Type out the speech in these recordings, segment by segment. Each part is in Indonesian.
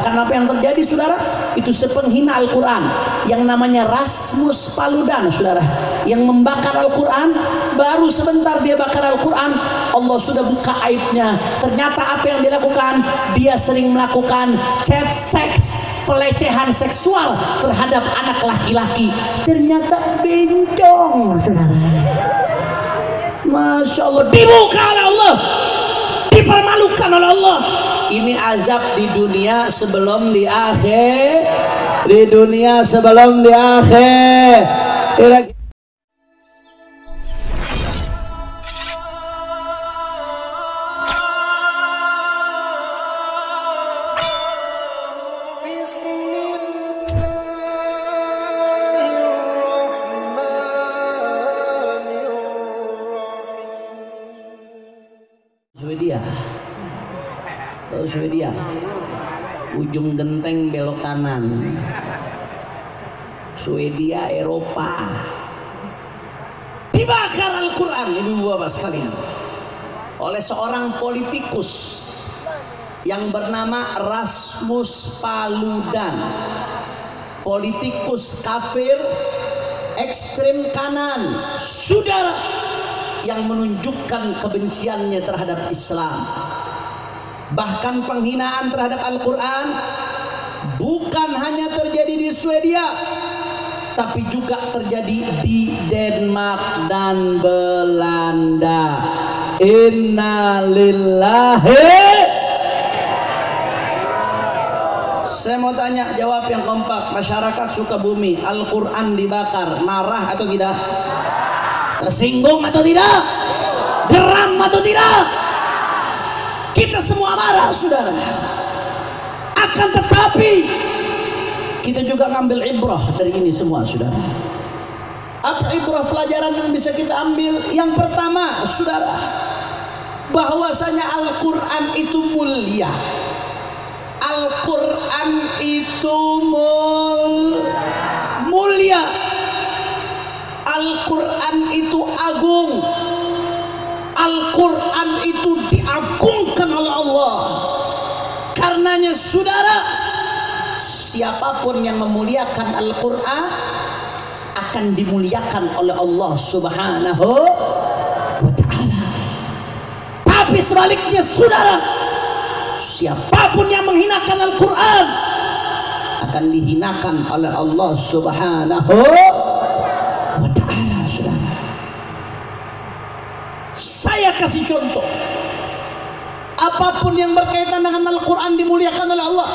Karena apa yang terjadi saudara, itu sepenghina Al-Quran yang namanya Rasmus Paludan saudara, yang membakar Al-Quran. Baru sebentar dia bakar Al-Quran, Allah sudah buka aibnya. Ternyata apa yang dilakukan, dia sering melakukan chat seks, pelecehan seksual terhadap anak laki-laki. Ternyata bencong saudara. Masya Allah, dibuka oleh Allah, dipermalukan oleh Allah. Ini azab di dunia sebelum di akhir, di dunia sebelum di akhir. Swedia, ujung genteng belok kanan. Swedia, Eropa, dibakar Al-Quran ibu bapak sekalian oleh seorang politikus yang bernama Rasmus Paludan, politikus kafir ekstrem kanan saudara, yang menunjukkan kebenciannya terhadap Islam. Bahkan penghinaan terhadap Al-Quran bukan hanya terjadi di Swedia, tapi juga terjadi di Denmark dan Belanda. Innalillahi. Saya mau tanya, jawab yang kompak. Masyarakat Sukabumi, Al-Quran dibakar, marah atau tidak? Tersinggung atau tidak? Geram atau tidak? Kita semua marah saudara. Akan tetapi kita juga ngambil ibrah dari ini semua saudara. Apa ibrah, pelajaran yang bisa kita ambil? Yang pertama saudara, bahwasanya Al-Quran itu mulia. Al-Quran itu mulia. Al-Quran itu agung. Al-Quran itu diagungkan oleh Allah. Karenanya saudara, siapapun yang memuliakan Al-Quran akan dimuliakan oleh Allah Subhanahu wa ta'ala. Tapi sebaliknya saudara, siapapun yang menghinakan Al-Quran akan dihinakan oleh Allah Subhanahu wa ta'ala saudara. Saya kasih contoh, apapun yang berkaitan dengan Al-Quran dimuliakan oleh Allah.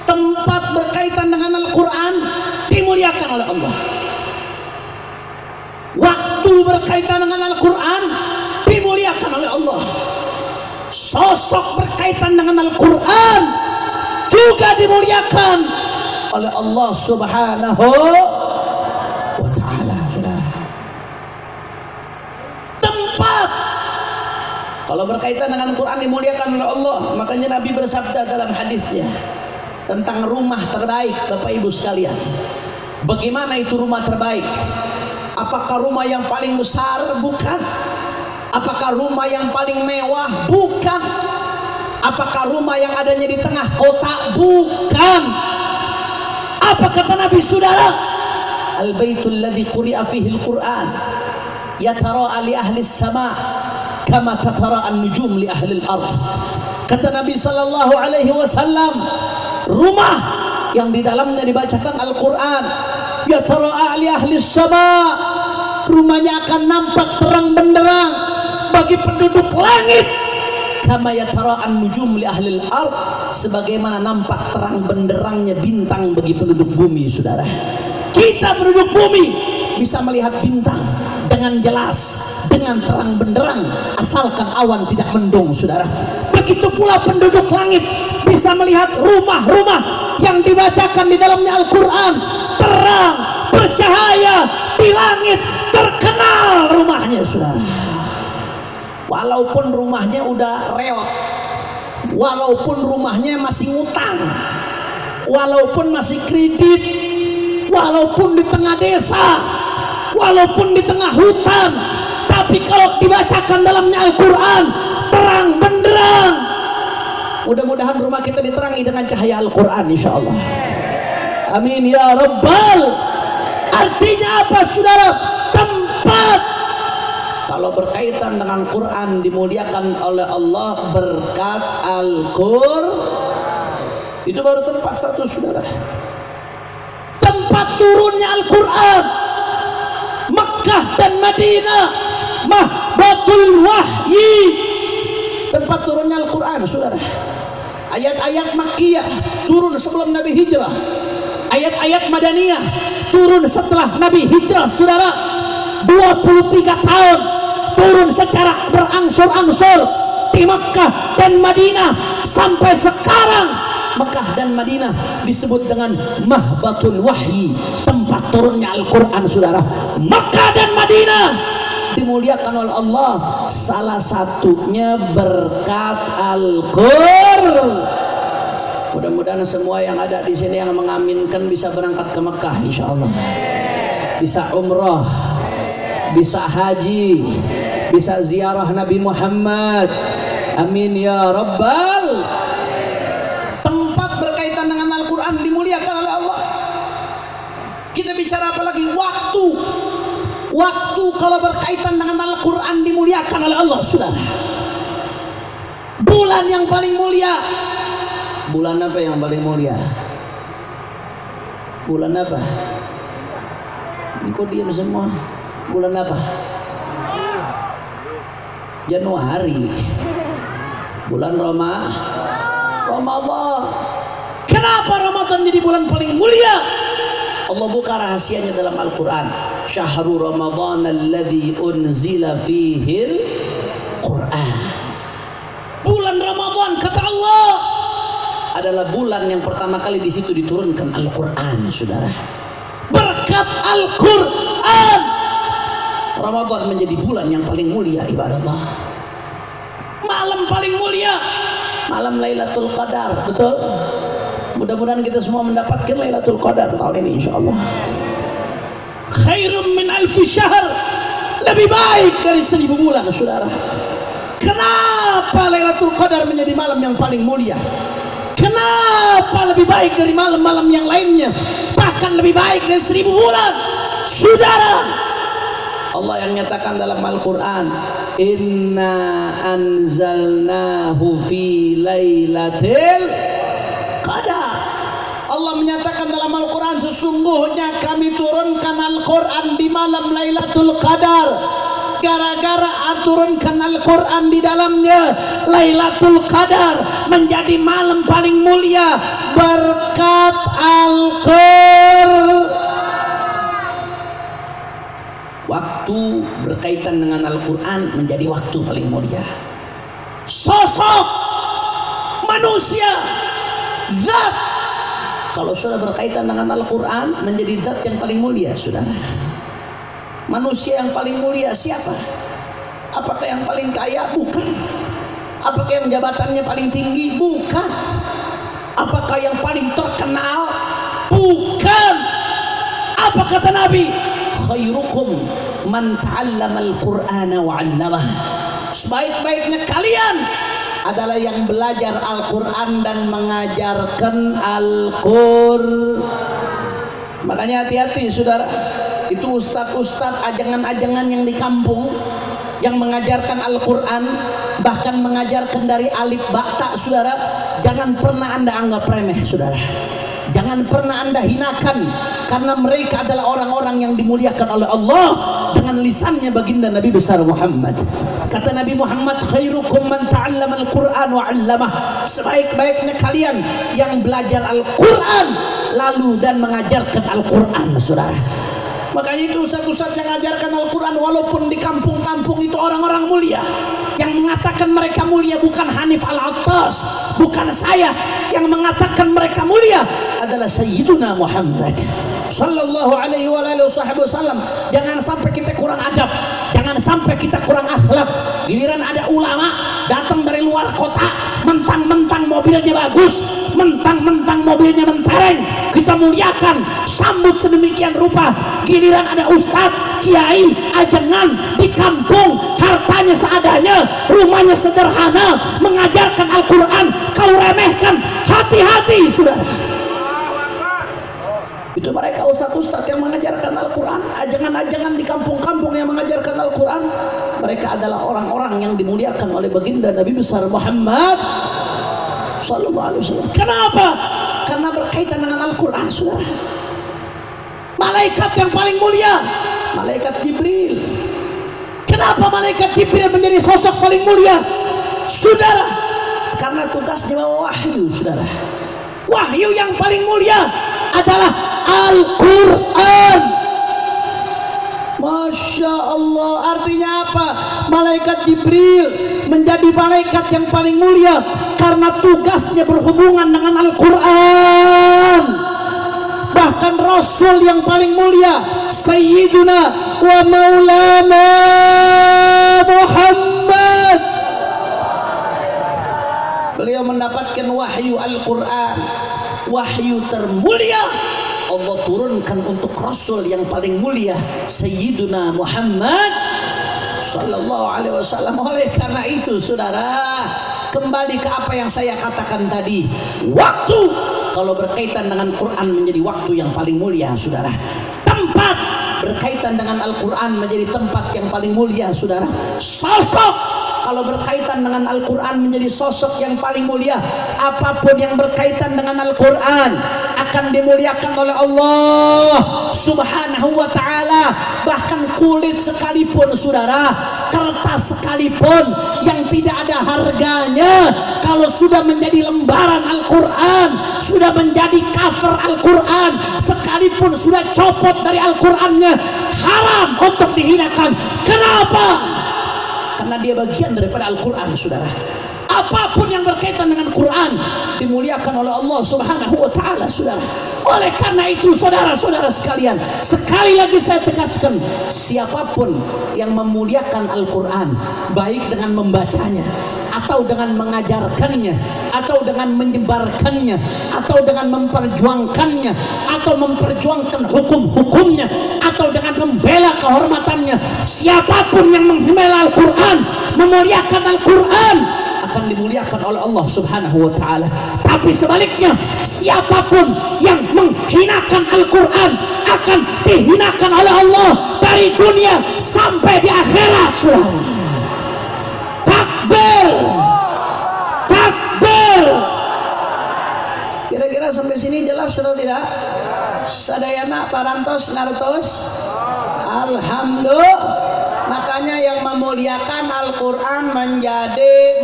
Tempat berkaitan dengan Al-Quran dimuliakan oleh Allah. Waktu berkaitan dengan Al-Quran dimuliakan oleh Allah. Sosok berkaitan dengan Al-Quran juga dimuliakan oleh Allah Subhanahu wa ta'ala. Kalau berkaitan dengan Quran dimuliakan oleh Allah. Makanya Nabi bersabda dalam hadisnya tentang rumah terbaik. Bapak ibu sekalian, bagaimana itu rumah terbaik? Apakah rumah yang paling besar? Bukan. Apakah rumah yang paling mewah? Bukan. Apakah rumah yang adanya di tengah kota? Bukan. Apa kata Nabi saudara? Al-baitul ladzi quri'a fihi al-Quran yatara li ahli as-sama' kama tatara an-nujum li ahli al-ard. Kata Nabi sallallahu alaihi wasallam, rumah yang di dalamnya dibacakan Al-Quran, ya tara li ahli as-sama, rumahnya akan nampak terang benderang bagi penduduk langit, kama yatara an-nujum li ahli al-ard, sebagaimana nampak terang benderangnya bintang bagi penduduk bumi saudara. Kita penduduk bumi bisa melihat bintang dengan jelas, dengan terang benderang, asalkan awan tidak mendung saudara. Begitu pula penduduk langit bisa melihat rumah-rumah yang dibacakan di dalamnya Al-Quran, terang, bercahaya di langit, terkenal rumahnya saudara. Walaupun rumahnya udah reot, walaupun rumahnya masih ngutang, walaupun masih kredit, walaupun di tengah desa, walaupun di tengah hutan, tapi kalau dibacakan dalamnya Al-Quran terang benderang, Mudah-mudahan rumah kita diterangi dengan cahaya Al-Quran insyaallah. Amin ya rabbal. Artinya apa saudara? Tempat kalau berkaitan dengan Quran dimuliakan oleh Allah berkat Al-Quran. Itu baru tempat satu saudara. Tempat turunnya Al-Quran, Makkah dan Madinah, mahbatul wahyi, tempat turunnya Al-Quran saudara. Ayat-ayat Makkiyah turun sebelum Nabi hijrah, ayat-ayat Madaniyah turun setelah Nabi hijrah saudara. 23 tahun turun secara berangsur-angsur di Makkah dan Madinah. Sampai sekarang Makkah dan Madinah disebut dengan mahbatul wahyi, tempat turunnya Al-Quran saudara. Makkah dan Madinah dimuliakan oleh Allah, salah satunya berkat Al-Quran. Mudah-mudahan semua yang ada di sini yang mengaminkan bisa berangkat ke Makkah insyaallah, bisa umrah, bisa haji, bisa ziarah Nabi Muhammad. Amin ya rabbal. Tempat berkaitan dengan Al-Quran dimuliakan oleh Allah. Kita bicara apa lagi? Waktu. Waktu kalau berkaitan dengan Al-Quran dimuliakan oleh Allah saudara. Bulan yang paling mulia. Bulan apa yang paling mulia? Bulan apa? Ini kok diam semua? Bulan apa? Januari. Bulan Ramadan. Kenapa Ramadan jadi bulan paling mulia? Allah buka rahasianya dalam Al-Quran. Syahrul Ramadan alladzi unzila fihil Quran. Bulan Ramadan kata Allah adalah bulan yang pertama kali di situ diturunkan Al-Quran saudara. Berkat Al-Quran Ramadan menjadi bulan yang paling mulia ibadah Allah. Malam paling mulia malam Lailatul Qadar, betul? Mudah-mudahan kita semua mendapatkan Lailatul Qadar tahun ini insyaallah. Khairum min alfi syahr, lebih baik dari 1000 bulan saudara. Kenapa Lailatul Qadar menjadi malam yang paling mulia? Kenapa lebih baik dari malam-malam yang lainnya? Bahkan lebih baik dari 1000 bulan saudara. Allah yang nyatakan dalam Al-Quran, inna anzalnahu fi lailatul qadar. Allah menyatakan dalam Al-Quran, sesungguhnya kami turunkan Al-Quran di malam Lailatul Qadar. Gara-gara turunkan Al-Quran di dalamnya, Lailatul Qadar menjadi malam paling mulia berkat Al-Quran. Waktu berkaitan dengan Al-Quran menjadi waktu paling mulia. Sosok manusia, zat, kalau sudah berkaitan dengan Al-Quran menjadi zat yang paling mulia saudara. Manusia yang paling mulia siapa? Apakah yang paling kaya? Bukan. Apakah yang jabatannya paling tinggi? Bukan. Apakah yang paling terkenal? Bukan. Apa kata Nabi? Khairukum man ta'allama al-Qur'ana wa 'allamah. Sebaik-baiknya kalian adalah yang belajar Al-Quran dan mengajarkan Al-Quran. Makanya hati-hati saudara. Itu ustadz-ustadz ajangan-ajangan yang di kampung yang mengajarkan Al-Quran, bahkan mengajarkan dari alif bata saudara. Jangan pernah anda anggap remeh saudara. Jangan pernah anda hinakan, karena mereka adalah orang-orang yang dimuliakan oleh Allah dengan lisannya baginda Nabi besar Muhammad. Kata Nabi Muhammad, khairukum man ta'allama al-Quran wa 'allamah. Sebaik-baiknya kalian yang belajar Al-Quran lalu dan mengajarkan Al-Quran saudara. Makanya itu ustaz-ustaz yang mengajarkan Al-Quran walaupun di kampung-kampung itu orang-orang mulia. Yang mengatakan mereka mulia bukan Hanif Al-Attas, bukan saya. Yang mengatakan mereka mulia adalah Sayyiduna Muhammad sallallahu alaihi wasallam. Jangan sampai kita kurang adab, jangan sampai kita kurang akhlak. Giliran ada ulama datang dari luar kota, mentang-mentang mobilnya bagus, mentang-mentang mobilnya mentereng, kita muliakan, sambut sedemikian rupa. Giliran ada ustadz, kiai, ajengan di kampung hartanya seadanya, rumahnya sederhana, mengajarkan Al-Quran, kau remehkan. Hati-hati saudara. Itu mereka ustaz-ustaz yang mengajarkan Al-Quran, ajangan-ajangan di kampung-kampung yang mengajarkan Al-Quran. Mereka adalah orang-orang yang dimuliakan oleh baginda Nabi besar Muhammad sallallahu alaihi wasallam. Kenapa? Karena berkaitan dengan Al-Quran, saudara. Malaikat yang paling mulia, malaikat Jibril. Kenapa malaikat Jibril menjadi sosok paling mulia, saudara? Karena tugasnya bawa wahyu, saudara. Wahyu yang paling mulia adalah Al-Quran. Masya Allah. Artinya apa? Malaikat Jibril menjadi malaikat yang paling mulia karena tugasnya berhubungan dengan Al-Quran. Bahkan Rasul yang paling mulia, Sayyiduna wa Maulana Muhammad, beliau mendapatkan wahyu Al-Quran, wahyu termulia Allah turunkan untuk Rasul yang paling mulia, Sayyiduna Muhammad sallallahu alaihi wasallam. Oleh karena itu saudara, kembali ke apa yang saya katakan tadi, waktu kalau berkaitan dengan Quran menjadi waktu yang paling mulia, saudara. Tempat berkaitan dengan Al-Quran menjadi tempat yang paling mulia, saudara. Sosok kalau berkaitan dengan Al-Quran menjadi sosok yang paling mulia. Apapun yang berkaitan dengan Al-Quran akan dimuliakan oleh Allah subhanahu wa ta'ala. Bahkan kulit sekalipun, saudara, kertas sekalipun yang tidak ada harganya, kalau sudah menjadi lembaran Al-Quran, sudah menjadi cover Al-Quran, sekalipun sudah copot dari Al-Qurannya, haram untuk dihinakan. Kenapa? Karena dia bagian daripada Al-Quran, saudara. Apapun yang berkaitan dengan Quran dimuliakan oleh Allah subhanahu wa ta'ala, saudara. Oleh karena itu saudara-saudara sekalian, sekali lagi saya tegaskan, siapapun yang memuliakan Al-Quran, baik dengan membacanya, atau dengan mengajarkannya, atau dengan menyebarkannya, atau dengan memperjuangkannya, atau memperjuangkan hukum-hukumnya, atau dengan membela kehormatannya, siapapun yang membela Al-Quran, memuliakan Al-Quran, akan dimuliakan oleh Allah subhanahu wa ta'ala. Tapi sebaliknya, siapapun yang menghinakan Al-Quran akan dihinakan oleh Allah dari dunia sampai di akhirat, saudara. Takbir, takbir. Kira-kira sampai sini jelas atau tidak? Sadayana parantos ngartos. Alhamdulillah. Makanya yang memuliakan Al-Quran menjadi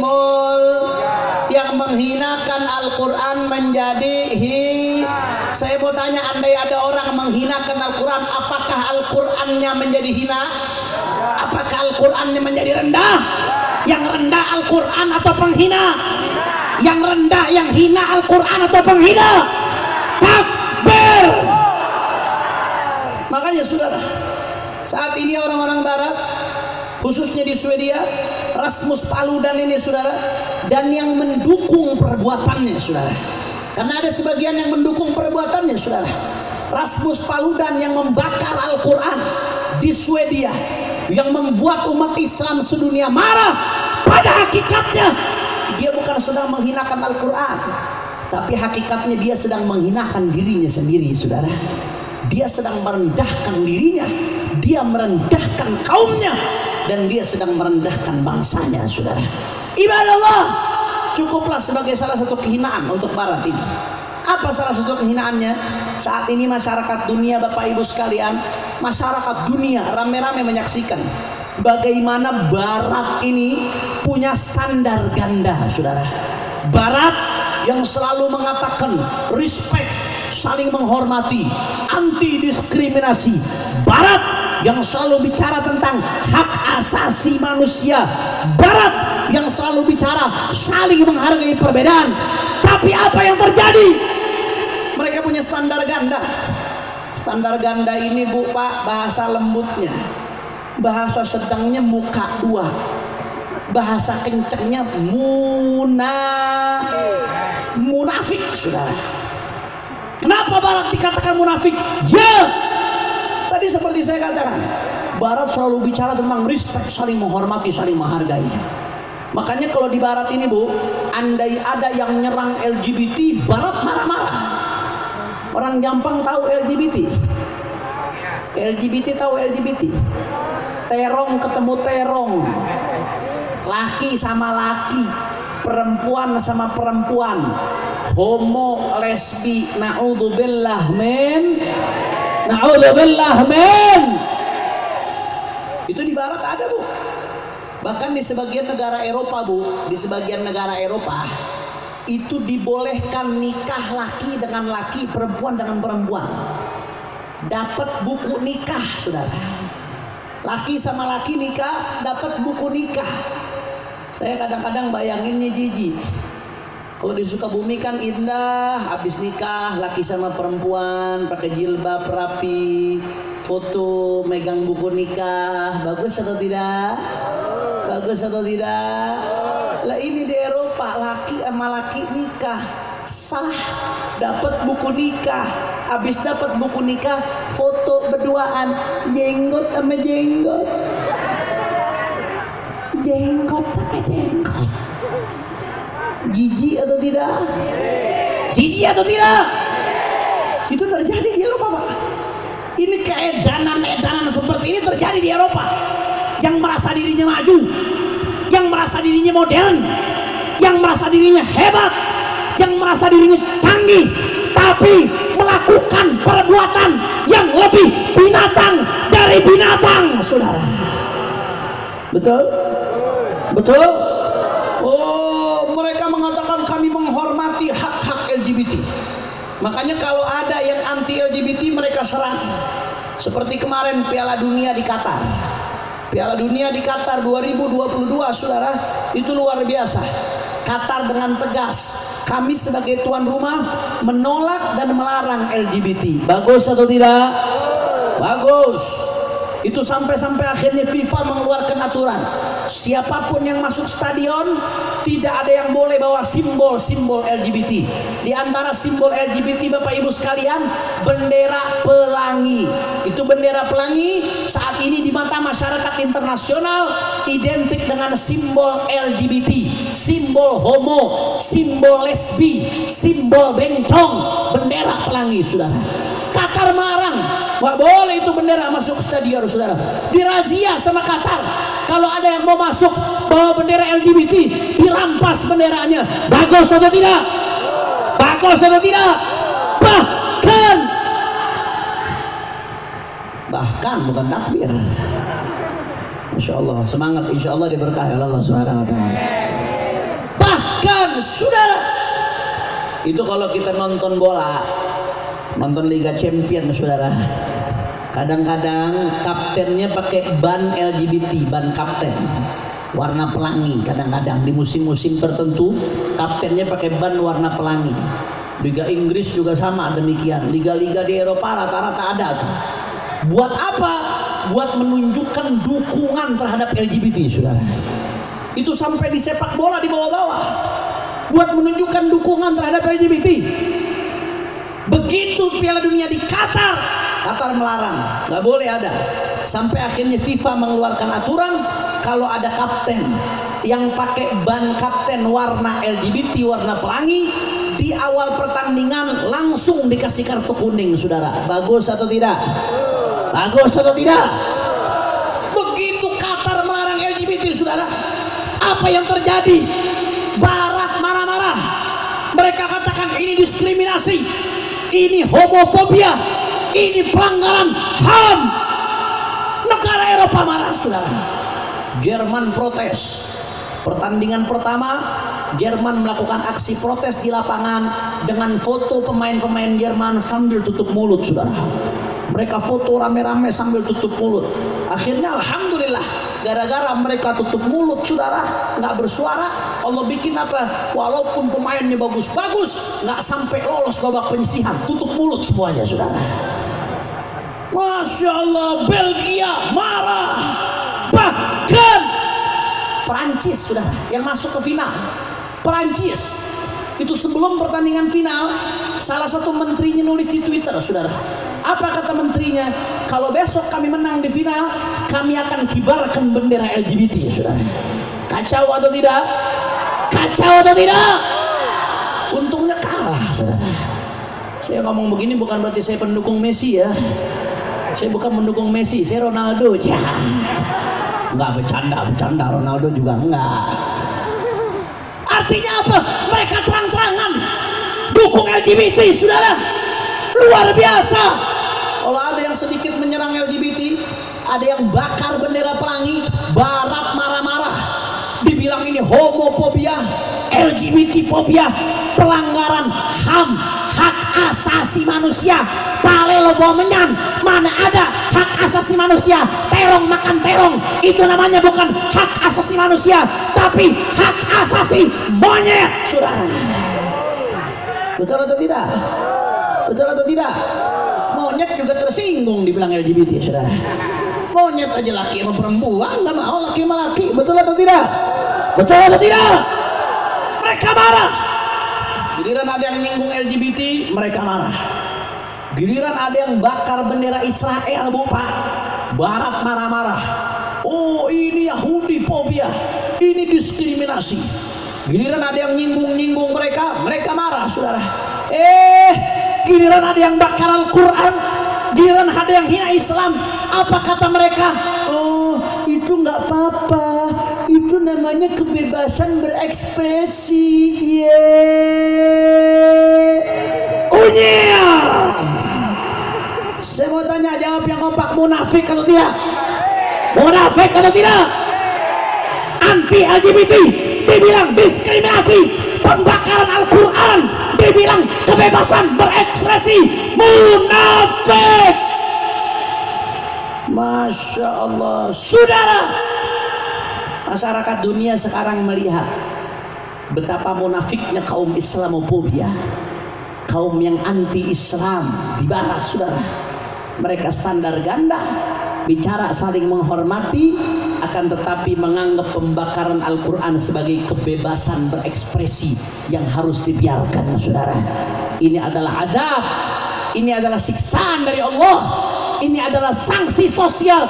yang menghinakan Al-Quran menjadi Saya mau tanya, andai ada orang menghinakan Al-Quran, apakah Al-Qurannya menjadi hina? Apakah Al-Qurannya menjadi rendah? Yang rendah Al-Quran atau penghina? Yang rendah, yang hina Al-Quran atau penghina? Takbir. Makanya saudara, saat ini orang-orang barat, khususnya di Swedia, Rasmus Paludan ini, saudara, dan yang mendukung perbuatannya, saudara. Karena ada sebagian yang mendukung perbuatannya, saudara. Rasmus Paludan yang membakar Al-Quran di Swedia, yang membuat umat Islam sedunia marah. Pada hakikatnya dia bukan sedang menghinakan Al-Quran, tapi hakikatnya dia sedang menghinakan dirinya sendiri, saudara. Dia sedang merendahkan dirinya, dia merendahkan kaumnya, dan dia sedang merendahkan bangsanya, saudara. Ibadah Allah cukuplah sebagai salah satu kehinaan untuk barat ini. Apa salah satu kehinaannya? Saat ini masyarakat dunia, Bapak Ibu sekalian, masyarakat dunia rame-rame menyaksikan bagaimana barat ini punya standar ganda, saudara. Barat yang selalu mengatakan respect, saling menghormati, anti diskriminasi. Barat yang selalu bicara tentang hak asasi manusia. Barat yang selalu bicara saling menghargai perbedaan. Tapi apa yang terjadi? Mereka punya standar ganda. Standar ganda ini, Bu, Pak, bahasa lembutnya, bahasa sedangnya muka dua, bahasa kencangnya munafik, saudara. Kenapa barat dikatakan munafik? Ya, tadi seperti saya katakan, Barat selalu bicara tentang respect, saling menghormati, saling menghargai. Makanya kalau di Barat ini Bu, andai ada yang nyerang LGBT, Barat marah-marah. Orang Jampang tahu LGBT. LGBT tahu LGBT. Terong ketemu terong. Laki sama laki, perempuan sama perempuan, homo, lesbi, naudzubillah men. Naudzubillah men. Itu di Barat ada Bu. Bahkan di sebagian negara Eropa Bu, di sebagian negara Eropa itu dibolehkan nikah laki dengan laki, perempuan dengan perempuan. Dapat buku nikah, saudara. Laki sama laki nikah, dapat buku nikah. Saya kadang-kadang bayanginnya jijik. Kalau di Sukabumi kan indah, habis nikah laki sama perempuan pakai jilbab rapi, foto megang buku nikah, bagus atau tidak? Bagus atau tidak? Lah ini di Eropa laki sama laki nikah sah, dapat buku nikah, habis dapat buku nikah foto berduaan, jenggot sama jenggot, jenggot sama jenggot. Jijik atau tidak? Jijik atau tidak? Itu terjadi di Eropa Pak. Ini keedanan-edanan seperti ini terjadi di Eropa. Yang merasa dirinya maju, yang merasa dirinya modern, yang merasa dirinya hebat, yang merasa dirinya canggih, tapi melakukan perbuatan yang lebih binatang dari binatang, saudara. Betul? Betul? Oh, mereka mengatakan kami menghormati hak-hak LGBT. Makanya kalau ada yang anti LGBT mereka serang. Seperti kemarin Piala Dunia di Qatar. Piala Dunia di Qatar 2022, saudara, itu luar biasa. Qatar dengan tegas, kami sebagai tuan rumah menolak dan melarang LGBT. Bagus atau tidak? Bagus. Itu sampai-sampai akhirnya FIFA mengeluarkan aturan, siapapun yang masuk stadion tidak ada yang boleh bawa simbol-simbol LGBT. Di antara simbol LGBT Bapak Ibu sekalian, bendera pelangi. Itu bendera pelangi saat ini di mata masyarakat internasional identik dengan simbol LGBT, simbol homo, simbol lesbi, simbol bencong, bendera pelangi, saudara. Qatar melarang, nggak boleh itu bendera masuk stadion, saudara. Dirazia sama Qatar. Kalau ada yang mau masuk bawa bendera LGBT, dirampas benderanya. Bagus atau tidak? Bagus atau tidak? Bahkan bukan takbir. Masya Allah, semangat, insya Allah diberkahi oleh Allah Subhanahu Wa Taala. Bahkan, saudara, itu kalau kita nonton bola, nonton Liga Champion, saudara, kadang-kadang kaptennya pakai ban LGBT, ban kapten warna pelangi. Kadang-kadang di musim-musim tertentu kaptennya pakai ban warna pelangi. Liga Inggris juga sama demikian. Liga-liga di Eropa rata-rata ada tuh. Buat apa? Buat menunjukkan dukungan terhadap LGBT, saudara. Itu sampai di sepak bola di bawah-bawah, buat menunjukkan dukungan terhadap LGBT. Begitu Piala Dunia di Qatar, Qatar melarang, nggak boleh ada. Sampai akhirnya FIFA mengeluarkan aturan, kalau ada kapten yang pakai ban kapten warna LGBT, warna pelangi, di awal pertandingan langsung dikasih kartu kuning, saudara. Bagus atau tidak? Bagus atau tidak? Begitu Qatar melarang LGBT, saudara, apa yang terjadi? Barat marah-marah. Mereka katakan ini diskriminasi, ini homofobia, ini pelanggaran HAM. Negara Eropa marah, saudara. Jerman protes. Pertandingan pertama, Jerman melakukan aksi protes di lapangan dengan foto pemain-pemain Jerman sambil tutup mulut, saudara. Mereka foto rame-rame sambil tutup mulut. Akhirnya alhamdulillah, gara-gara mereka tutup mulut, saudara, nggak bersuara, Allah bikin apa? Walaupun pemainnya bagus-bagus, nggak sampai lolos babak penyisihan, tutup mulut semuanya, saudara. Masya Allah, Belgia marah. Bahkan Perancis, saudara, yang masuk ke final. Perancis itu sebelum pertandingan final Salah satu menterinya nulis di Twitter, saudara. Apa kata menterinya? Kalau besok kami menang di final, kami akan kibarkan bendera LGBT, saudara. Kacau atau tidak? Kacau atau tidak? Untungnya kalah, saudara. Saya ngomong begini bukan berarti saya pendukung Messi ya. Saya bukan mendukung Messi, saya Ronaldo. Enggak, bercanda Ronaldo juga enggak. Artinya apa? Mereka terang-terangan dukung LGBT, saudara. Luar biasa. Kalau ada yang sedikit menyerang LGBT, ada yang bakar bendera pelangi, Barat marah-marah, dibilang ini homofobia, LGBT fobia, pelanggaran HAM, hak asasi manusia. Palelo menyan, mana ada hak asasi manusia? Terong makan terong, itu namanya bukan hak asasi manusia, tapi hak asasi monyet, saudara. Betul atau tidak? Betul atau tidak? Monyet juga tersinggung dibilang LGBT, saudara. Monyet aja laki sama perempuan nggak mau laki sama laki. Betul atau tidak? Betul atau tidak? Mereka marah. Giliran ada yang nyinggung LGBT, mereka marah. Giliran ada yang bakar bendera Israel, bu Pak, Barat marah-marah. Oh, ini Yahudi fobia, ini diskriminasi. Giliran ada yang nyinggung mereka, mereka marah, saudara. Giliran ada yang bakar Al-Quran, giliran ada yang hina Islam, apa kata mereka? Oh, itu nggak apa-apa, itu namanya kebebasan berekspresi. Unyia. Saya mau tanya, jawab yang kompak, munafik atau tidak? Munafik atau tidak? Anti LGBT dibilang diskriminasi, pembakaran Al-Quran dibilang kebebasan berekspresi. Munafik. Masya Allah, saudara. Masyarakat dunia sekarang melihat betapa munafiknya kaum Islamofobia, kaum yang anti-Islam di Barat, saudara. Mereka standar ganda, bicara saling menghormati, akan tetapi menganggap pembakaran Al-Quran sebagai kebebasan berekspresi yang harus dibiarkan, saudara. Ini adalah adab, ini adalah siksaan dari Allah, ini adalah sanksi sosial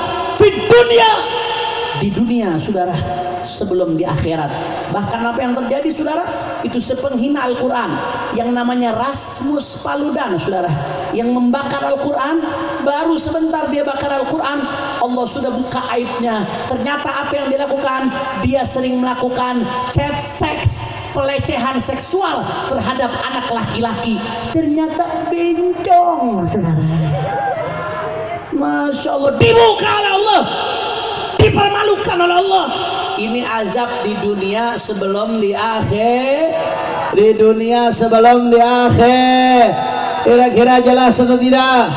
di dunia, saudara, sebelum di akhirat. Bahkan apa yang terjadi, saudara, itu sepenghina Al-Quran yang namanya Rasmus Paludan, saudara, yang membakar Al-Quran. Baru sebentar dia bakar Al-Quran, Allah sudah buka aibnya. Ternyata apa yang dilakukan? Dia sering melakukan chat seks, pelecehan seksual terhadap anak laki-laki. Ternyata bencong, saudara. Masya Allah, dibuka oleh Allah, dipermalukan oleh Allah. Ini azab di dunia sebelum di akhir. Di dunia sebelum di akhir. Kira-kira jelas atau tidak?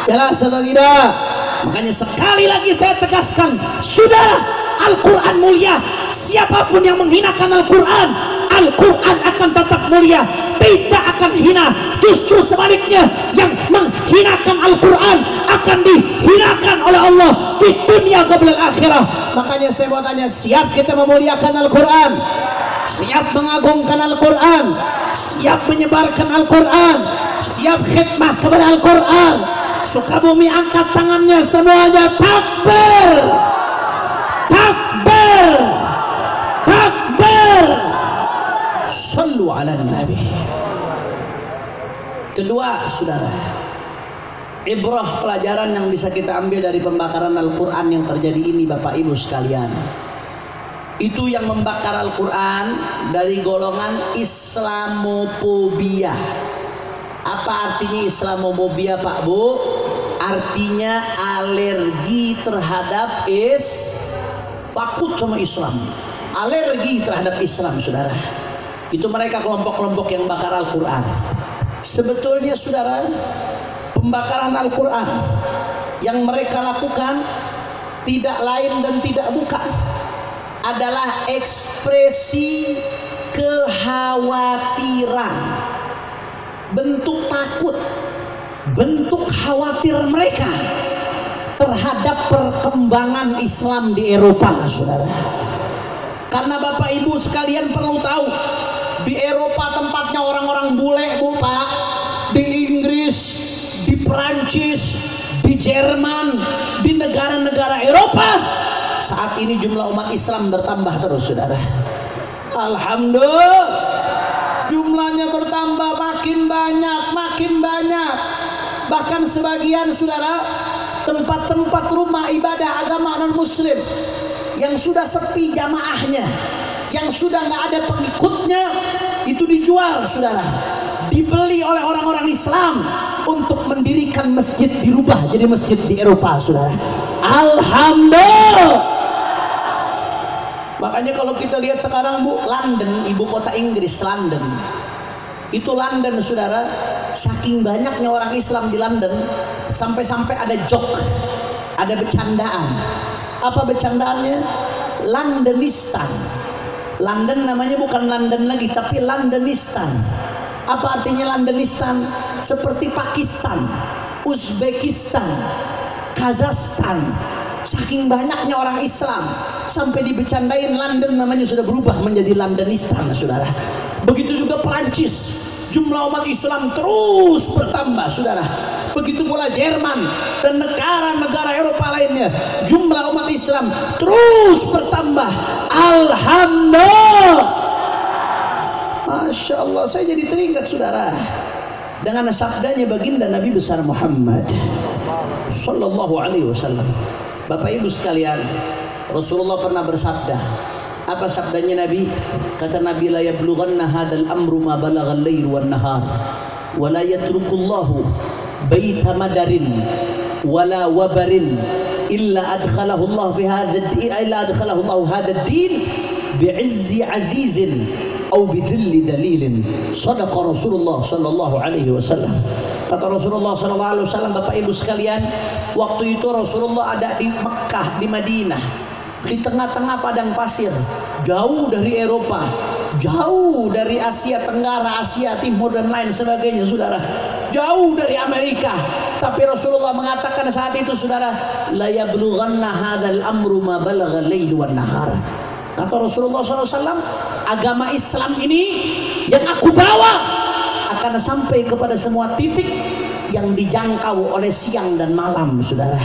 Jelas atau tidak? Makanya sekali lagi saya tegaskan, saudara, Al-Quran mulia. Siapapun yang menghinakan Al-Quran, Al-Quran akan tetap mulia, tidak akan hina. Justru sebaliknya, yang menghinakan Al-Quran akan dihinakan oleh Allah di dunia qabla akhirah. Makanya saya mau tanya, siap kita memuliakan Al-Quran? Siap mengagungkan Al-Quran? Siap menyebarkan Al-Quran? Siap khidmah kepada Al-Quran? Sukabumi angkat tangannya semuanya, takbir, takbir, takbir. Sallu ala Nabi. Kedua, saudara, ibrah, pelajaran yang bisa kita ambil dari pembakaran Al-Quran yang terjadi ini, Bapak Ibu sekalian, itu yang membakar Al-Quran dari golongan Islamofobia. Apa artinya Islamofobia, Pak Bu? Artinya alergi terhadap takut sama Islam, alergi terhadap Islam, saudara. Itu mereka kelompok-kelompok yang bakar Al-Quran. Sebetulnya, saudara, pembakaran Al-Quran yang mereka lakukan tidak lain dan tidak bukan adalah ekspresi kekhawatiran, bentuk takut, bentuk khawatir mereka terhadap perkembangan Islam di Eropa, saudara. Karena Bapak Ibu sekalian perlu tahu, di Eropa tempatnya orang-orang bule, Bu Pak. di Inggris, di Perancis, di Jerman, di negara-negara Eropa. Saat ini jumlah umat Islam bertambah terus, saudara. Alhamdulillah, jumlahnya bertambah, makin banyak. Bahkan sebagian, saudara, tempat-tempat rumah ibadah agama non muslim yang sudah sepi jamaahnya, yang sudah nggak ada pengikutnya, itu dijual, saudara, dibeli oleh orang-orang Islam untuk mendirikan masjid, dirubah jadi masjid di Eropa, saudara. Alhamdulillah. Makanya kalau kita lihat sekarang, Bu, London, ibu kota Inggris, London, itu London, saudara, saking banyaknya orang Islam di London, sampai-sampai ada joke, ada bercandaan. Apa bercandaannya? Londonistan. London namanya bukan London lagi, tapi Londonistan. Apa artinya Londonistan? Seperti Pakistan, Uzbekistan, Kazakhstan. Saking banyaknya orang Islam, sampai dibercandain London namanya sudah berubah menjadi Londonistan, saudara. Begitu juga Perancis, jumlah umat Islam terus bertambah, saudara. Begitu pula Jerman dan negara-negara Eropa lainnya, jumlah umat Islam terus bertambah. Alhamdulillah. Masya Allah, saya jadi teringat, saudara, dengan sabdanya baginda Nabi besar Muhammad Sallallahu Alaihi Wasallam. Bapak Ibu sekalian, Rasulullah pernah bersabda. Apa sabdanya Nabi? Kata Nabi, la yablughanna hadzal amru ma balagha al-lail wan nahar wa la yatrukullahu baita madarin wala wabarin illa adkhalahu Allah fi hadha ad-din bi'izzi azizin aw bidhilli dalilin. Shadaqa Rasulullah sallallahu alaihi wasallam. Kata Rasulullah sallallahu alaihi wasallam, Bapak Ibu sekalian, waktu itu Rasulullah ada di Mekah, di Madinah, di tengah-tengah padang pasir, jauh dari Eropa, jauh dari Asia Tenggara, Asia Timur dan lain sebagainya, saudara, jauh dari Amerika. Tapi Rasulullah mengatakan saat itu, saudara, la yablughanna hadzal amru ma balagha al-lail wan nahar. Kata Rasulullah SAW, agama Islam ini yang aku bawa akan sampai kepada semua titik yang dijangkau oleh siang dan malam, saudara.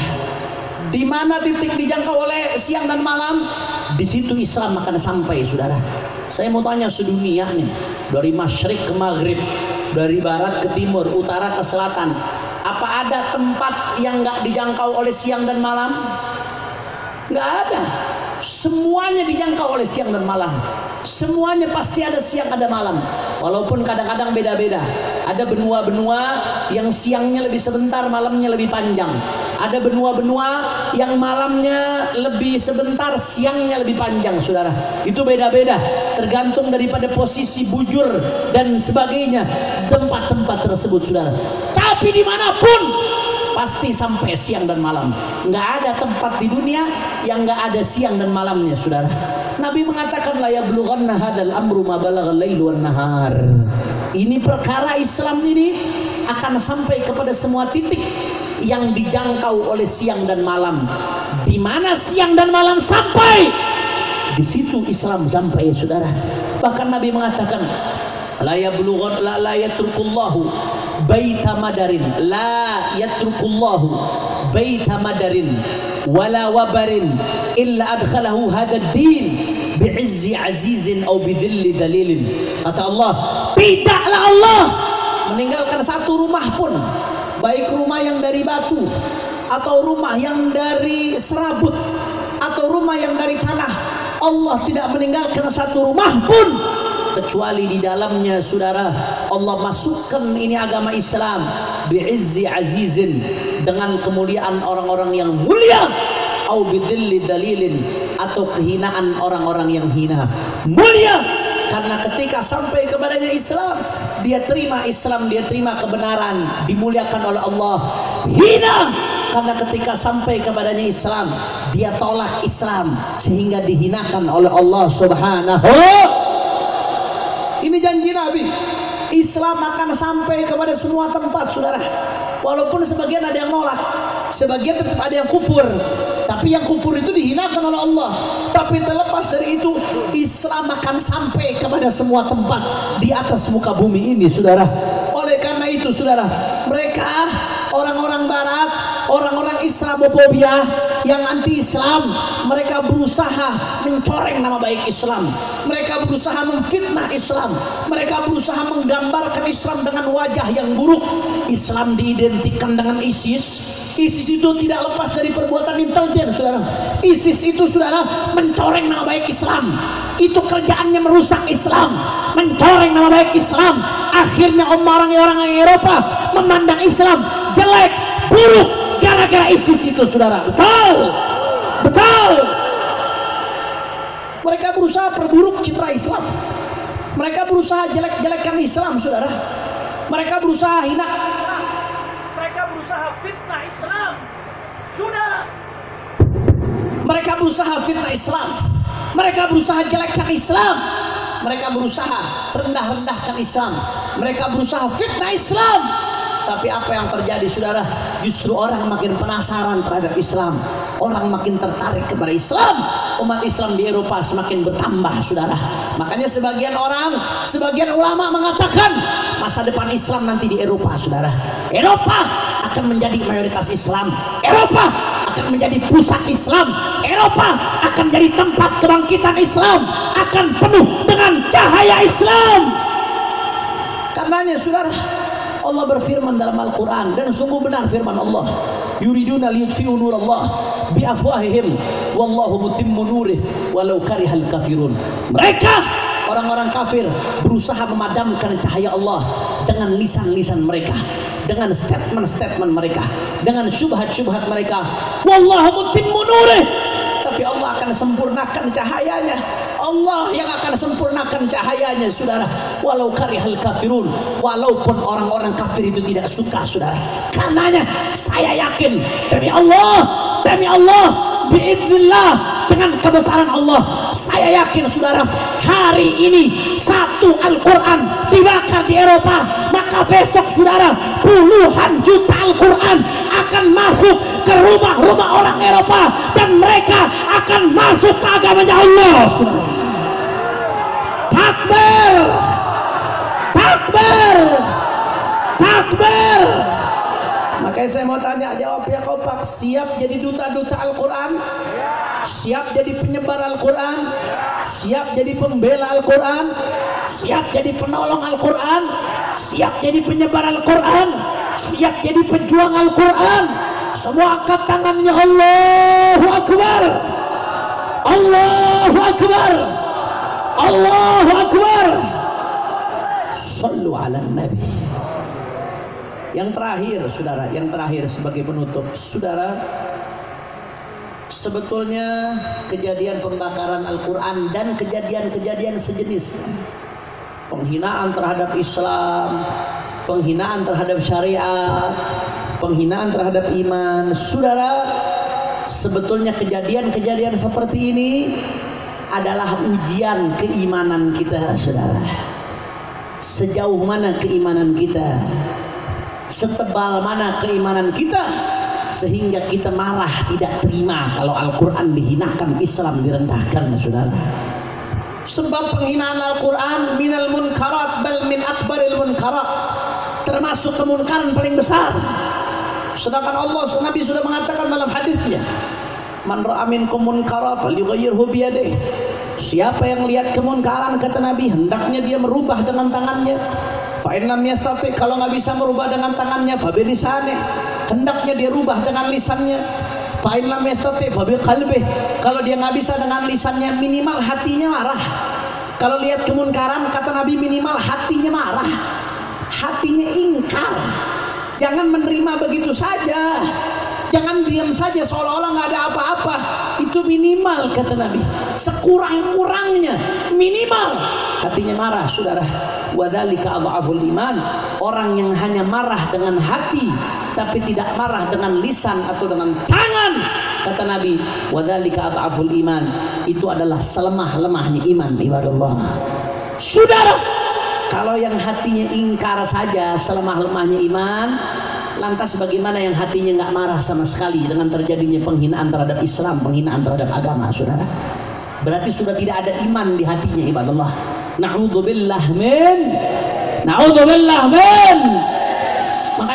Di mana titik dijangkau oleh siang dan malam, di situ Islam akan sampai, saudara. Saya mau tanya sedunia nih, dari masyrik ke maghrib, dari barat ke timur, utara ke selatan, apa ada tempat yang nggak dijangkau oleh siang dan malam? Nggak ada. Semuanya dijangkau oleh siang dan malam. Semuanya pasti ada siang ada malam. Walaupun kadang-kadang beda-beda. Ada benua-benua yang siangnya lebih sebentar, malamnya lebih panjang. Ada benua-benua yang malamnya lebih sebentar, siangnya lebih panjang, saudara. Itu beda-beda, tergantung daripada posisi bujur dan sebagainya tempat-tempat tersebut, saudara. Tapi dimanapun pasti sampai siang dan malam. Nggak ada tempat di dunia yang nggak ada siang dan malamnya, saudara. Nabi mengatakan, la yablughanna hadzal amru ma balagha al-lail wan nahar. Ini perkara Islam ini akan sampai kepada semua titik yang dijangkau oleh siang dan malam. Di mana siang dan malam sampai, di situ Islam sampai, saudara. Bahkan Nabi mengatakan, la yatrukullahu baita madarin, la yatrukullahu baita madarin wala wabarin illa adkhalahu hadad din bi'izzi azizin aw bidhilli dalilin. Kata Allah, tidaklah Allah meninggalkan satu rumah pun, baik rumah yang dari batu atau rumah yang dari serabut atau rumah yang dari tanah. Allah tidak meninggalkan satu rumah pun kecuali di dalamnya, saudara, Allah masukkan ini agama Islam bi'izzi azizin, dengan kemuliaan orang-orang yang mulia, au bidhilli dalilin, atau kehinaan orang-orang yang hina. Mulia karena ketika sampai kepadanya Islam, dia terima Islam, dia terima kebenaran, dimuliakan oleh Allah. Hina karena ketika sampai kepadanya Islam, dia tolak Islam sehingga dihinakan oleh Allah Subhanahu. Ini janji Nabi. Islam akan sampai kepada semua tempat, saudara. Walaupun sebagian ada yang nolak, sebagian tetap ada yang kufur, tapi yang kufur itu dihinakan oleh Allah. Tapi terlepas dari itu, Islam akan sampai kepada semua tempat di atas muka bumi ini, saudara. Oleh karena itu, itu saudara. Mereka orang-orang barat, orang-orang Islamofobia yang anti Islam, mereka berusaha mencoreng nama baik Islam, mereka berusaha memfitnah Islam, mereka berusaha menggambarkan Islam dengan wajah yang buruk. Islam diidentikan dengan ISIS. ISIS itu tidak lepas dari perbuatan intelijen saudara. ISIS itu saudara mencoreng nama baik Islam, itu kerjaannya merusak Islam, mencoreng nama baik Islam. Akhirnya orang-orang Eropa memandang Islam jelek, buruk gara-gara ISIS itu saudara. Betul, betul. Mereka berusaha perburuk citra Islam, mereka berusaha jelek-jelekkan Islam saudara, mereka berusaha hina, mereka berusaha fitnah Islam saudara, mereka berusaha fitnah Islam, mereka berusaha jelekkan Islam, mereka berusaha rendah-rendahkan Islam, mereka berusaha fitnah Islam. Tapi apa yang terjadi saudara? Justru orang makin penasaran terhadap Islam, orang makin tertarik kepada Islam. Umat Islam di Eropa semakin bertambah saudara. Makanya sebagian orang, sebagian ulama mengatakan masa depan Islam nanti di Eropa saudara. Eropa akan menjadi mayoritas Islam, Eropa akan menjadi pusat Islam, Eropa akan jadi tempat kebangkitan Islam, akan penuh dengan cahaya Islam. Karenanya saudara, Allah berfirman dalam Al-Quran, dan sungguh benar firman Allah, yuriduna liyutfi'u nurallah biafwahihim wallahu mutimmu nurih walau karihal kafirun. Mereka orang-orang kafir berusaha memadamkan cahaya Allah dengan lisan-lisan mereka, dengan statement-statement mereka, dengan syubhat-syubhat mereka. Wallahu mutimmu nurih, tapi Allah akan sempurnakan cahayanya. Allah yang akan sempurnakan cahayanya saudara, walau karihal kafirun, walaupun orang-orang kafir itu tidak suka saudara. Karenanya saya yakin demi Allah biidznillah, dengan kebesaran Allah, saya yakin saudara, hari ini satu Al-Quran dibakar di Eropa, maka besok saudara puluhan juta Al-Quran akan masuk ke rumah-rumah orang Eropa, dan mereka akan masuk ke agamanya Allah saudara. Takbir, takbir, takbir. Makanya saya mau tanya, jawab ya Kompak, siap jadi duta-duta Al-Quran? Siap jadi penyebar Al-Quran? Siap jadi pembela Al-Quran? Siap jadi penolong Al-Quran? Siap jadi penyebar Al-Quran? Siap jadi pejuang Al-Quran? Semua angkat tangannya. Allahu Akbar, Allahu Akbar, Allahu Akbar. Sallu ala Nabi. Yang terakhir saudara, yang terakhir sebagai penutup saudara, sebetulnya kejadian pembakaran Al-Quran dan kejadian-kejadian sejenis, penghinaan terhadap Islam, penghinaan terhadap syariat, penghinaan terhadap iman saudara, sebetulnya kejadian-kejadian seperti ini adalah ujian keimanan kita saudara. Sejauh mana keimanan kita, setebal mana keimanan kita, sehingga kita marah tidak terima kalau Al-Quran dihinakan, Islam direndahkan saudara. Sebab penghinaan Al-Quran minal munkarat bal min akbaril munkarat, termasuk kemunkaran paling besar. Sedangkan Allah, Nabi sudah mengatakan dalam hadisnya, man ra'a minkum munkara falyughayyirhu biyadihi. Siapa yang lihat kemunkaran, kata Nabi, hendaknya dia merubah dengan tangannya. Fa in lam yastati, kalau nggak bisa merubah dengan tangannya, fa bilisanihi, hendaknya dia rubah dengan lisannya. Fa in lam yastati fa biqalbihi, kalau dia nggak bisa dengan lisannya, minimal hatinya marah. Kalau lihat kemunkaran, kata Nabi, minimal hatinya marah, hatinya ingkar. Jangan menerima begitu saja, jangan diam saja seolah-olah nggak ada apa-apa. Itu minimal kata Nabi, sekurang-kurangnya minimal hatinya marah saudara. Wadzalika adhaful iman, orang yang hanya marah dengan hati tapi tidak marah dengan lisan atau dengan tangan, kata Nabi, wadzalika adhaful iman, itu adalah selemah-lemahnya iman. Ibadallah saudara, kalau yang hatinya ingkar saja selemah-lemahnya iman, lantas bagaimana yang hatinya nggak marah sama sekali dengan terjadinya penghinaan terhadap Islam, penghinaan terhadap agama saudara? Berarti sudah tidak ada iman di hatinya. Ibadallah, na'udzubillah min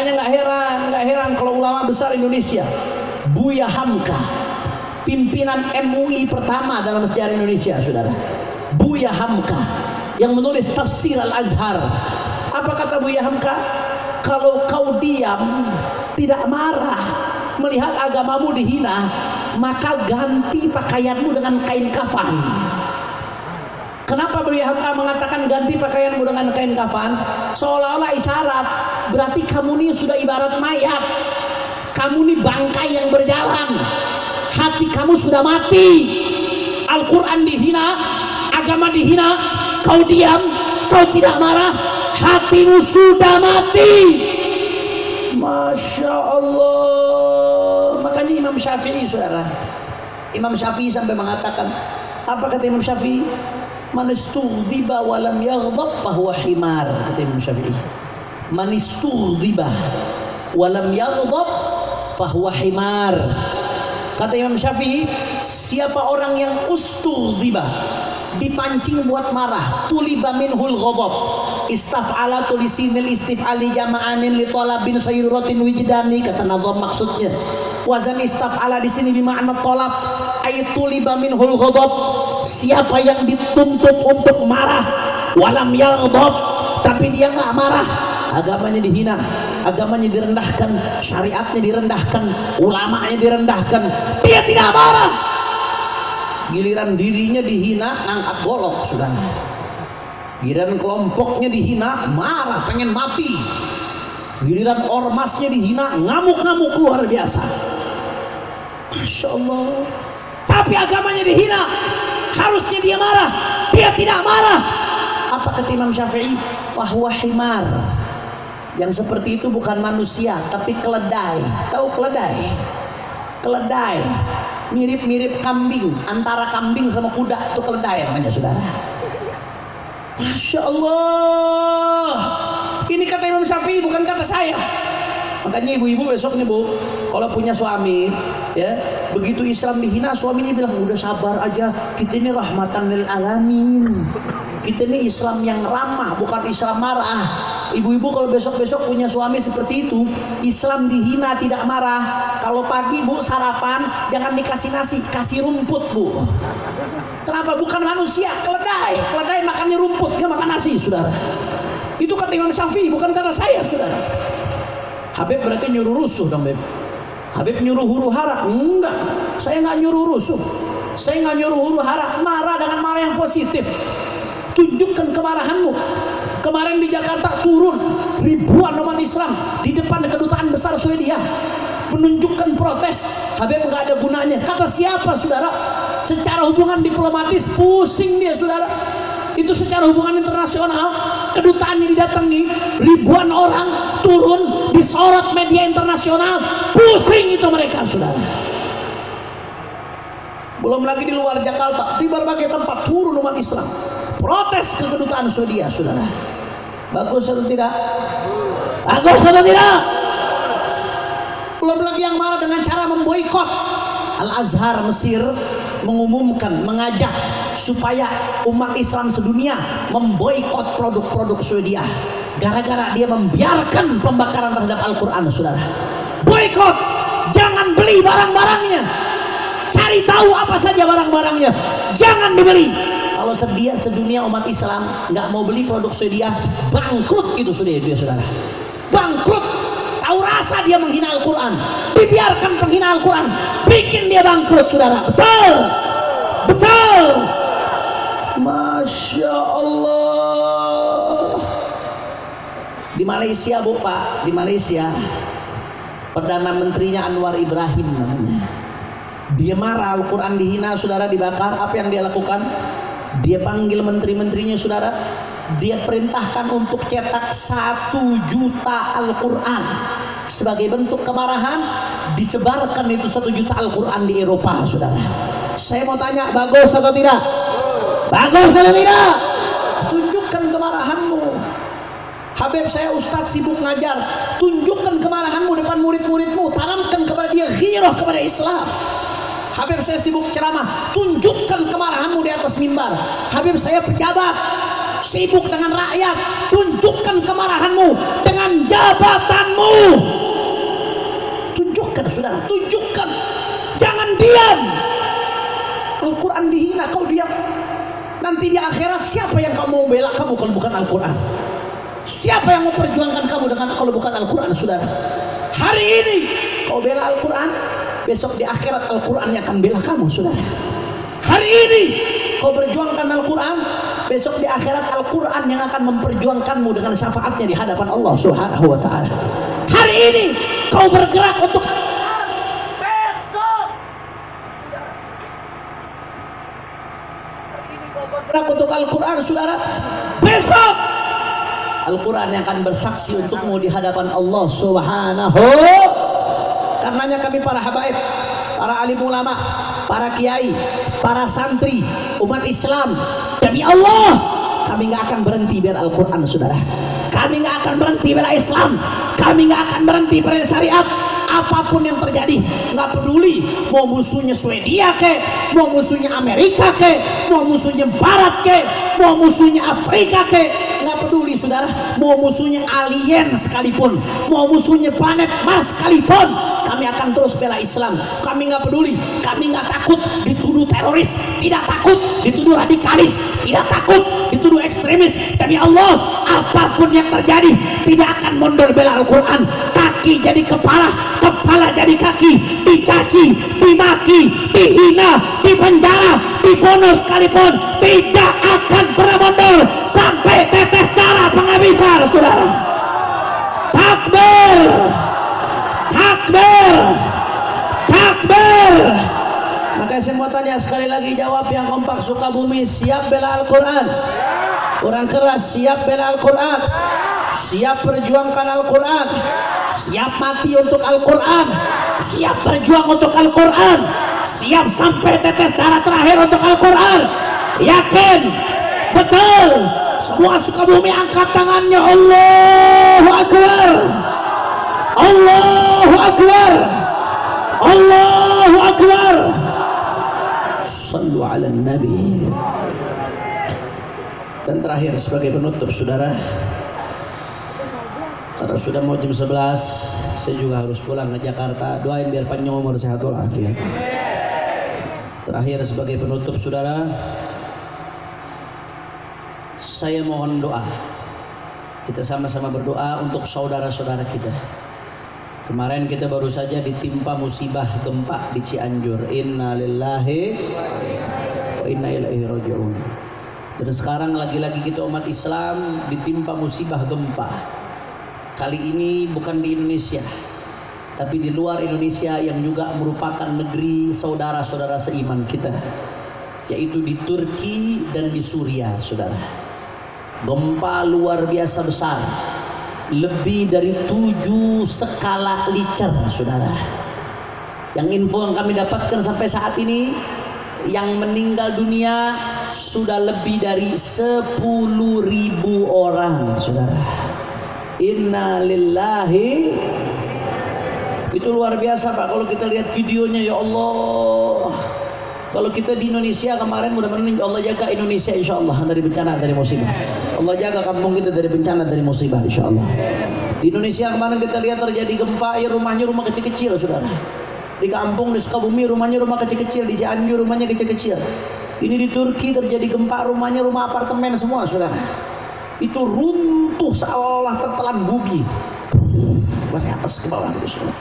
Makanya nggak heran kalau ulama besar Indonesia, Buya Hamka, pimpinan MUI pertama dalam sejarah Indonesia, saudara. Buya Hamka yang menulis tafsir Al-Azhar. Apa kata Buya Hamka? Kalau kau diam, tidak marah melihat agamamu dihina, maka ganti pakaianmu dengan kain kafan. Kenapa Buya Hamka mengatakan ganti pakaianmu dengan kain kafan? Seolah-olah isyarat, berarti kamu ini sudah ibarat mayat, kamu ini bangkai yang berjalan, hati kamu sudah mati. Al-Quran dihina, agama dihina, kau diam, kau tidak marah, hatimu sudah mati. Masya Allah. Makanya Imam Syafi'i, saudara, Imam Syafi'i sampai mengatakan, apa kata Imam Syafi'i? Man istughdiba wa lam yaghdab fahuwa himar, kata Imam Syafi'i. Man istughdiba wa lam yaghdab fahuwa himar. Kata Imam Syafi'i, siapa orang yang ustughdiba, dipancing buat marah, tuliba minhul ghadab, istaf'ala tulisinil istif'ali jama'anin li talabin sayyuratin wijdani, kata nazam maksudnya. Wazan istaf'ala di sini bermakna talab, ay tuliba minhul ghadab, siapa yang dituntut untuk marah, walam yaghdab, tapi dia nggak marah, agamanya dihina, agamanya direndahkan, syariatnya direndahkan, ulamanya direndahkan, dia tidak marah. Giliran dirinya dihina, angkat golok, saudara. Giliran kelompoknya dihina, marah, pengen mati. Giliran ormasnya dihina, ngamuk-ngamuk luar biasa. Masya Allah. Tapi agamanya dihina, harusnya dia marah, dia tidak marah. Apa kata Imam Syafi'i? Fahuwa himar. Yang seperti itu bukan manusia, tapi keledai. Tahu keledai? Keledai mirip-mirip kambing, antara kambing sama kuda, itu keledai namanya, saudara. Masya Allah. Ini kata Imam Syafi'i, bukan kata saya. Makanya ibu-ibu besok nih bu, kalau punya suami, ya begitu Islam dihina, suaminya bilang udah sabar aja, kita ini rahmatan lil alamin, kita ini Islam yang ramah, bukan Islam marah. Ibu-ibu kalau besok-besok punya suami seperti itu, Islam dihina tidak marah. Kalau pagi bu sarapan, jangan dikasih nasi, kasih rumput bu. Kenapa? Bukan manusia, keledai. Keledai makannya rumput, nggak makan nasi, saudara. Itu kata Imam Syafi'i, bukan kata saya, saudara. Habib berarti nyuruh rusuh dong, Beb. Habib nyuruh huru hara? Enggak, saya nggak nyuruh rusuh, saya nggak nyuruh huru hara. Marah dengan marah yang positif, tunjukkan kemarahanmu. Kemarin di Jakarta turun ribuan umat Islam di depan kedutaan besar Swedia menunjukkan protes. Habib nggak ada gunanya. Kata siapa, saudara? Secara hubungan diplomatis pusing dia, saudara. Itu secara hubungan internasional, kedutaannya didatangi, ribuan orang turun, disorot media internasional, pusing itu mereka, saudara. Belum lagi di luar Jakarta, di berbagai tempat turun umat Islam, protes ke kedutaan Swedia, saudara. Bagus atau tidak? Bagus atau tidak? Belum lagi yang marah dengan cara memboikot. Al-Azhar Mesir mengumumkan, mengajak supaya umat Islam sedunia memboikot produk-produk Swedia gara-gara dia membiarkan pembakaran terhadap Al-Quran, saudara. Boikot, jangan beli barang-barangnya, cari tahu apa saja barang-barangnya, jangan dibeli. Kalau sedunia umat Islam nggak mau beli produk Swedia, bangkrut itu sudah dia, saudara. Bangkrut. Tahu rasa dia menghina Al-Quran, dibiarkan penghina Al-Quran, bikin dia bangkrut, saudara. Betul, betul. Masya Allah. Di Malaysia, bu, pak, di Malaysia, Perdana Menterinya Anwar Ibrahim namanya. Dia marah Al-Quran dihina, saudara, dibakar. Apa yang dia lakukan? Dia panggil menteri-menterinya, saudara. Dia perintahkan untuk cetak 1 juta Al-Quran. Sebagai bentuk kemarahan, disebarkan itu 1 juta Al-Quran di Eropa, saudara. Saya mau tanya, bagus atau tidak? Bagus atau tidak? Tunjukkan kemarahanmu. Habib, saya ustadz sibuk ngajar. Tunjukkan kemarahanmu depan murid-muridmu. Tanamkan kepada dia ghirah kepada Islam. Habib, saya sibuk ceramah. Tunjukkan kemarahanmu di atas mimbar. Habib, saya pejabat, sibuk dengan rakyat. Tunjukkan kemarahanmu dengan jabatanmu. saudara. Tunjukkan, jangan diam. Al-Quran dihina, kau diam. Nanti di akhirat siapa yang kau mau bela kamu kalau bukan Al-Quran? Siapa yang mau perjuangkan kamu dengan kalau bukan Al-Quran, saudara? Hari ini kau bela Al-Quran, besok di akhirat Al-Quran yang akan bela kamu, saudara. Hari ini kau perjuangkan Al-Quran, besok di akhirat Al-Quran yang akan memperjuangkanmu dengan syafaatnya di hadapan Allah Subhanahu wa ta'ala. Hari ini kau bergerak untuk besok. Hari ini kau bergerak untuk Al-Quran, saudara. Besok Al-Quran yang akan bersaksi untukmu di hadapan Allah Subhanahu. Karenanya kami para habaib, para alim ulama, para kiai, para santri, umat Islam, demi Allah kami nggak akan berhenti bela Al-Quran, saudara. Kami nggak akan berhenti bela Islam, kami nggak akan berhenti bela syariat. Apapun yang terjadi, nggak peduli mau musuhnya Swedia ke, mau musuhnya Amerika ke, mau musuhnya Barat ke, mau musuhnya Afrika ke, nggak peduli, saudara. Mau musuhnya alien sekalipun, mau musuhnya planet Mars sekalipun, kami akan terus bela Islam. Kami nggak peduli, kami nggak takut dituduh teroris, tidak takut dituduh radikalis, tidak takut dituduh ekstremis. Demi Allah, apapun yang terjadi tidak akan mundur bela Al-Quran. Kaki jadi kepala, kepala jadi kaki, dicaci, dimaki, dihina, dipenjara, dibunuh sekalipun, tidak akan pernah mundur sampai tetes darah penghabisan, saudara. Takbir, takbir, takbir. Maka saya mau tanya sekali lagi, jawab yang kompak. Sukabumi siap bela Al-Quran? Orang keras siap bela Al-Quran? Siap perjuangkan Al-Quran? Siap mati untuk Al-Quran? Siap berjuang untuk Al-Quran? Siap sampai tetes darah terakhir untuk Al-Quran? Yakin? Betul? Semua Sukabumi angkat tangannya. Allahu Akbar, Allahu Akbar, Allahu Akbar. Sallu ala Nabi. Dan terakhir sebagai penutup, saudara, karena sudah mau jam 11, saya juga harus pulang ke Jakarta. Doain biar panjang umur, sehat walafiat. Terakhir sebagai penutup, saudara, saya mohon doa. Kita sama-sama berdoa untuk saudara-saudara kita. Kemarin kita baru saja ditimpa musibah gempa di Cianjur. Inna lillahi wa inna ilaihi raji'un. Dan sekarang lagi-lagi kita umat Islam ditimpa musibah gempa. Kali ini bukan di Indonesia, tapi di luar Indonesia yang juga merupakan negeri saudara-saudara seiman kita, yaitu di Turki dan di Suriah, saudara. Gempa luar biasa besar, lebih dari 7 skala Richter, saudara. Yang info yang kami dapatkan sampai saat ini, yang meninggal dunia sudah lebih dari 10.000 orang, saudara. Inna lillahi. Itu luar biasa, Pak. Kalau kita lihat videonya, ya Allah. Kalau kita di Indonesia kemarin, mudah-mudahan Allah jaga Indonesia insya Allah dari bencana, dari musibah. Allah jaga kampung kita dari bencana, dari musibah insya Allah. Di Indonesia kemarin kita lihat terjadi gempa, ya rumahnya rumah kecil-kecil, saudara. Di kampung, di Sukabumi rumahnya rumah kecil-kecil, di Cianjur rumahnya kecil-kecil. Ini di Turki terjadi gempa, rumahnya rumah apartemen semua, saudara. Itu runtuh seolah tertelan bumi dari atas ke bawah, saudara.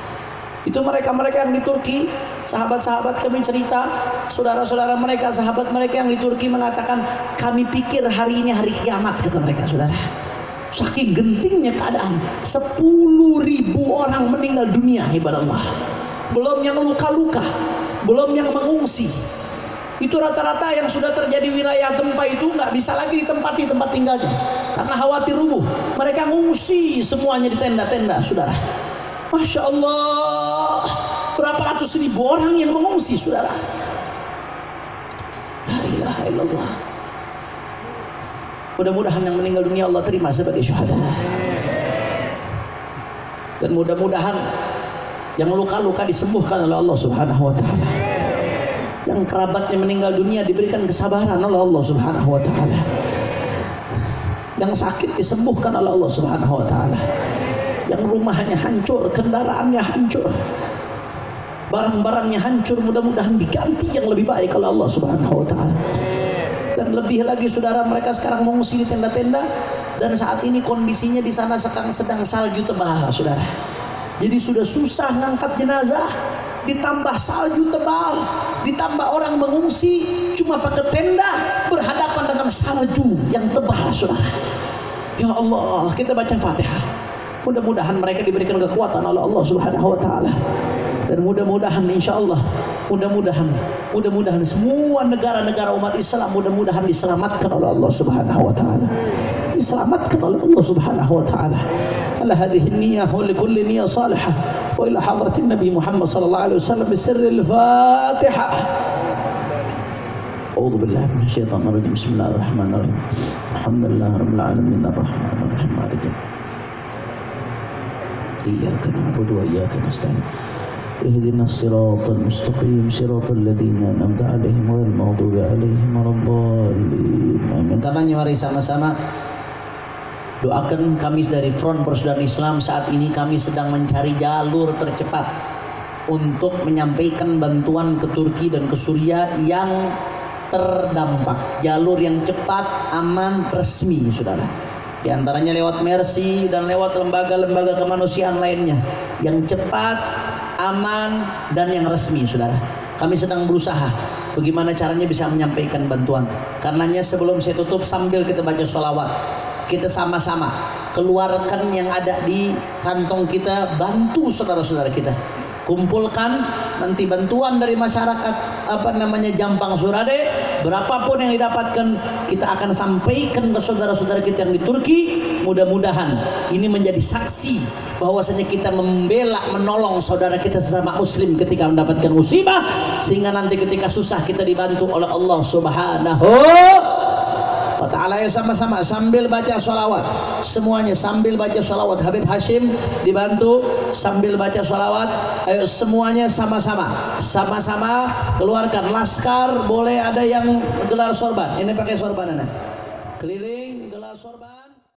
Itu mereka-mereka yang di Turki, sahabat-sahabat kami cerita, saudara-saudara mereka, sahabat mereka yang di Turki mengatakan, kami pikir hari ini hari kiamat, kata mereka, saudara. Saking gentingnya keadaan, 10.000 orang meninggal dunia, ibadah Allah. Belum yang luka-luka, belum yang mengungsi. Itu rata-rata yang sudah terjadi wilayah gempa itu nggak bisa lagi ditempati tempat tinggalnya karena khawatir rubuh. Mereka ngungsi semuanya di tenda-tenda, saudara. Masya Allah, berapa ratus ribu orang yang mengungsi, saudara. La ilaha illallah. Mudah-mudahan yang meninggal dunia Allah terima sebagai syuhada. Dan mudah-mudahan yang luka-luka disembuhkan oleh Allah Subhanahu wa ta'ala. Yang kerabatnya meninggal dunia diberikan kesabaran oleh Allah Subhanahu wa ta'ala. Yang sakit disembuhkan oleh Allah Subhanahu wa ta'ala. Yang rumahnya hancur, kendaraannya hancur, barang-barangnya hancur, mudah-mudahan diganti yang lebih baik oleh Allah Subhanahu wa taala. Dan lebih lagi saudara, mereka sekarang mengungsi di tenda-tenda, dan saat ini kondisinya di sana sekarang sedang salju tebal saudara. Jadi sudah susah ngangkat jenazah, ditambah salju tebal, ditambah orang mengungsi cuma pakai tenda berhadapan dengan salju yang tebal saudara. Ya Allah, kita baca Fatihah. Mudah-mudahan mereka diberikan kekuatan oleh Allah Subhanahu wa taala. Dan mudah-mudahan insyaallah, mudah-mudahan semua negara-negara umat Islam mudah-mudahan diselamatkan oleh Allah Subhanahu wa taala. Diselamatkan oleh Allah Subhanahu wa taala. Ala hadhihi niyyah wa li kulli niyyah salihah wa ila hadratin Nabi Muhammad sallallahu alaihi wasallam bisirril Fatihah. A'udzu billahi minasyaitonir rajim. Bismillahirrahmanirrahim. Alhamdulillahirabbil alamin arrahmanir rahim maliki iyyaka na'budu wa iyyaka nasta'in. Ihdinas siratal mustaqim siratal ladzina an'amta 'alaihim ghairil maghdubi 'alaihim waladdallin. Amin. Karenanya mari sama-sama doakan kami dari Front Persaudaraan Islam. Saat ini kami sedang mencari jalur tercepat untuk menyampaikan bantuan ke Turki dan ke Suriah yang terdampak. Jalur yang cepat, aman, resmi saudara. Di antaranya lewat Mercy dan lewat lembaga-lembaga kemanusiaan lainnya yang cepat, aman, dan yang resmi saudara. Kami sedang berusaha bagaimana caranya bisa menyampaikan bantuan. Karenanya sebelum saya tutup, sambil kita baca sholawat, kita sama-sama keluarkan yang ada di kantong kita, bantu saudara-saudara kita. Kumpulkan nanti bantuan dari masyarakat Jampang Surade, berapapun yang didapatkan kita akan sampaikan ke saudara-saudara kita yang di Turki. Mudah-mudahan ini menjadi saksi bahwasanya kita membela, menolong saudara kita sesama muslim ketika mendapatkan musibah, sehingga nanti ketika susah kita dibantu oleh Allah Subhanahu wa ta'ala. Ya sama-sama sambil baca sholawat, semuanya sambil baca sholawat. Habib Hashim dibantu sambil baca sholawat. Ayo semuanya sama-sama keluarkan. Laskar boleh ada yang gelar sorban, ini pakai sorban anak, keliling gelar sorban.